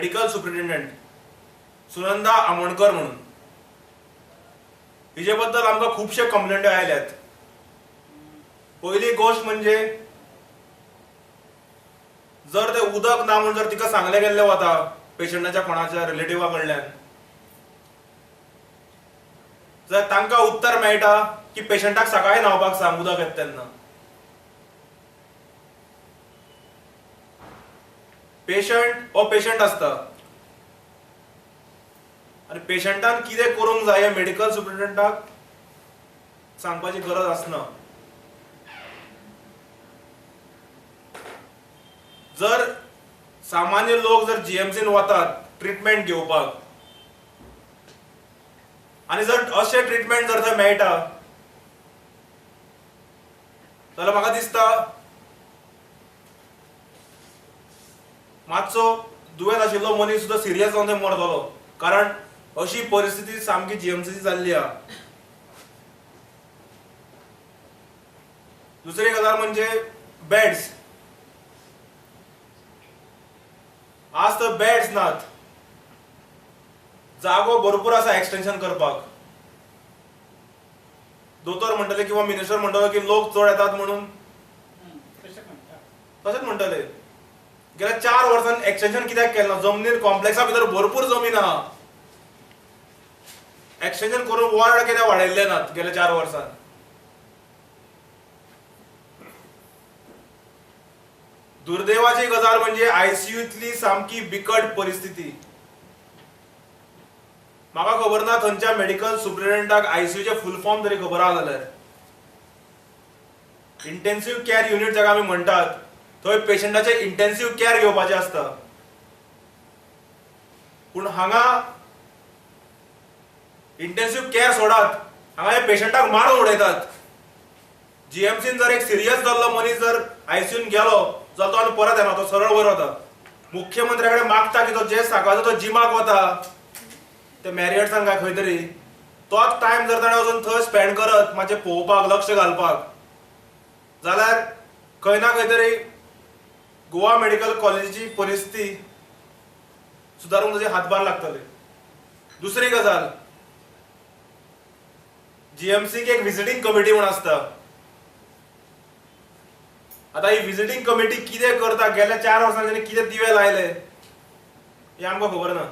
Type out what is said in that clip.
Medical superintendent Sunanda Amonkar म्हणून हिचे बद्दल आमकां खूबशे कंप्लेंट आयल्यात। पहिली गोष्ट म्हणजे जर ते उदक ना म्हणून जर तिका सांगले गेल्ले वता पेशंटाच्या कोणाच्या रिलेटिव्हा कडल्यान, जर तांकां उत्तर मेळटा की पेशंटाक सकाळी न्हावपाक सांग उदक येता तेन्ना। पेशंट हो पेशंट असता आणि पेशंटान कितें करूंक जाय मेडिकल सुप्रिटेंडंटाक सांगपाची गरज आसना। जर सामान्य लोक जर जीएमसीन वतात ट्रीटमेंट घेवपाक आणि जर अशें ट्रीटमेंट जर थंय मेळटा जाल्यार म्हाका दिसता मातसो दुयेंत आशिल्लो मनीस सुद्दां सिरियस जावन थंय मरतलो, कारण अशी परिस्थिती सामकी जीएमसीची जाल्ली आहा। दुसरी गजाल म्हणजे बेड्स। आज तर बेड्स नात, जागो भरपूर आसा एक्सटेंशन करपाक। दोतोर म्हणटले किंवा मिनिस्टर म्हणटलो की लोक चड येतात म्हणून तशेंच म्हणटले। गेल्या 4 वर्सांनी एक्सटेंशन कित्याक केलें ना? जमनीर कॉम्प्लेक्सा भितर भरपूर जमीन आहा, एक्सटेंशन करून वॉर्ड कित्याक वाडयल्ले नात गेल्या 4 वर्सांत? दुर्दैवाची गजाल म्हणजे आयसीयूतली सामकी बिकट परिस्थिती। म्हाका खबर ना थंयच्या मेडिकल सुप्रिटेंडंटाक आयसीयूचे फुल फॉर्म तरी खबर आहा जाल्यार। इंटेन्सिव्ह केअर युनिट जाका आमी म्हणटात, थंय पेशंटाचे इंटेन्सिव्ह केअर घेवपाचे आसता, पूण हांगा इंटेन्सिव्ह केअर सोडात, हांगा हे पेशंटाक मारून उडयतात। जीएमसीन जर एक सिरियस जाल्लो मनीस जर आयसीयून गेलो जाल्यार तो आनी परत येना, तो सरळ वयर वता। मुख्यमंत्र्या कडेन मागता की तो जे सकाळचो तो जिमाक वता ते मॅरियट्सान काय खंय तरी, तोच टायम जर ताणें वचून थंय स्पेंड करत मातशें पळोवपाक लक्ष घालपाक, जाल्यार खंय ना खंय तरी गोवा मेडिकल कॉलेजीची परिस्थिती सुदारूंक ताचे हातभार लागतले। दुसरी गजाल, जीएमसीक एक विजिटींग कमिटी म्हूण आसता। आता ही विजिटींग कमिटी कितें करता, गेल्या 4 वर्सांनी कितें दिवे लायले हे आमकां खबर ना।